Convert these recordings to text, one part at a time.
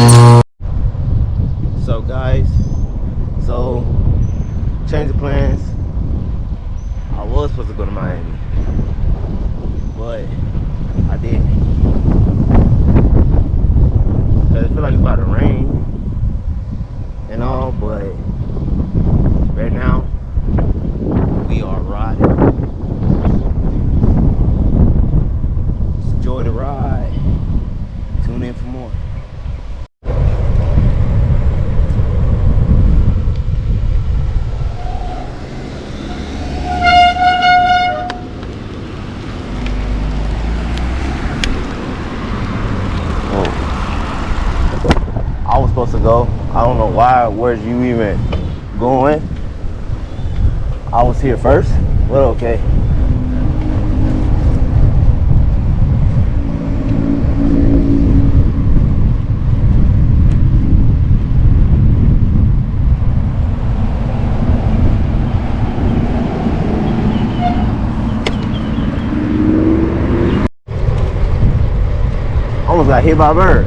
So guys, change of plans. I was supposed to go to Miami, but I didn't. I feel like it's about to rain and all, but right now we are riding. Enjoy the ride. Tune in for more. I was supposed to go. I don't know why. Where's you even going? I was here first. Well, okay. Almost got hit by a bird.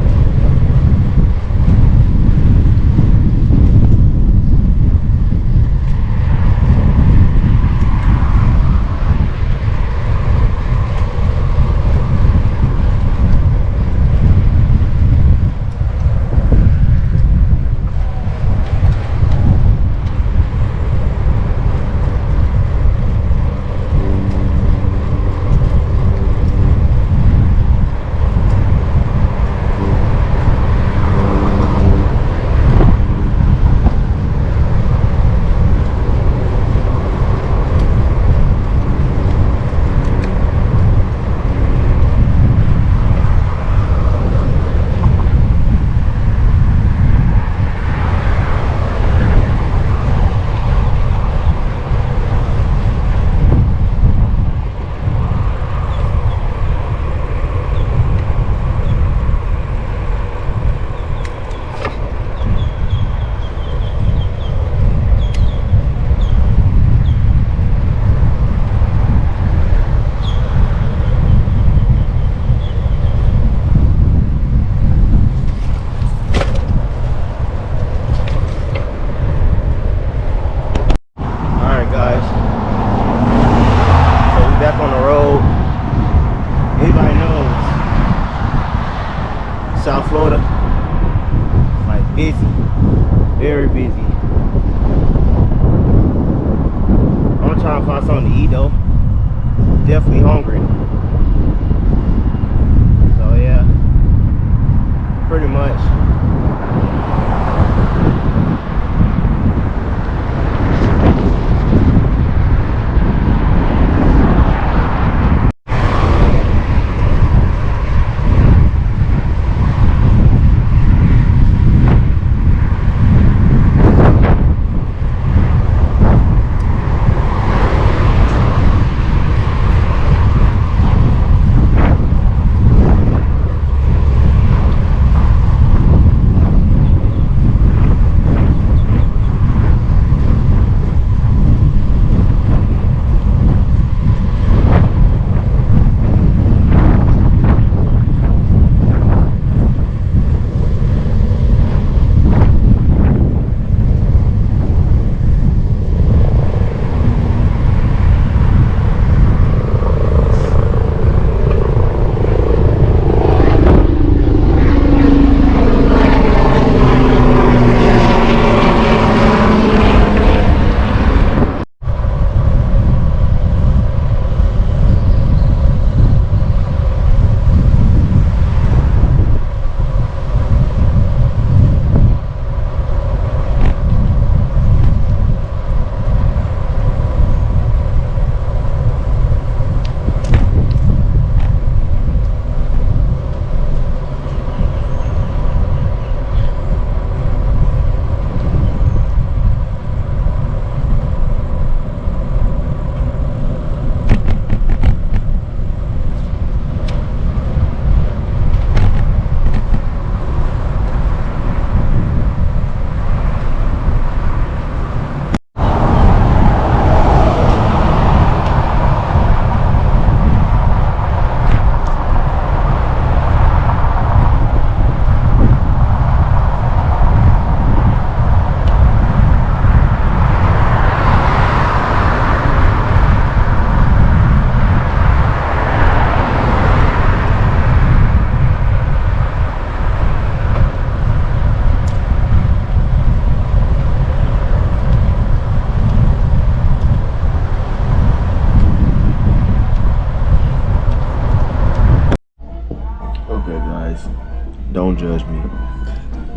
South Florida, like busy, very busy. I'm gonna try and find something to eat though. Definitely hungry. So yeah, pretty much.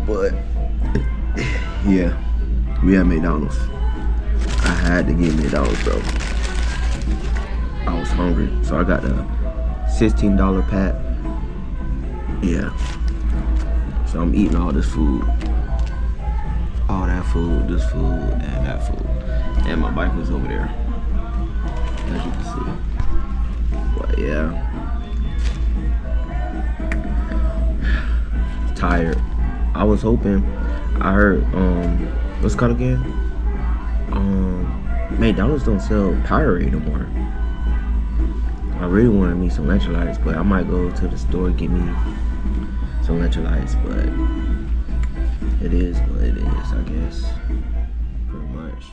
But yeah, we had McDonald's. I had to get McDonald's, bro. I was hungry, so I got the $16 pack. Yeah. So I'm eating all this food. All that food, this food, and that food. And my bike was over there, as you can see. But yeah. Tired. I was hoping, I heard, what's it called again? McDonald's don't sell Powerade no more. I really wanted me some electrolytes, but I might go to the store and get me some electrolytes, but it is what it is, I guess, pretty much.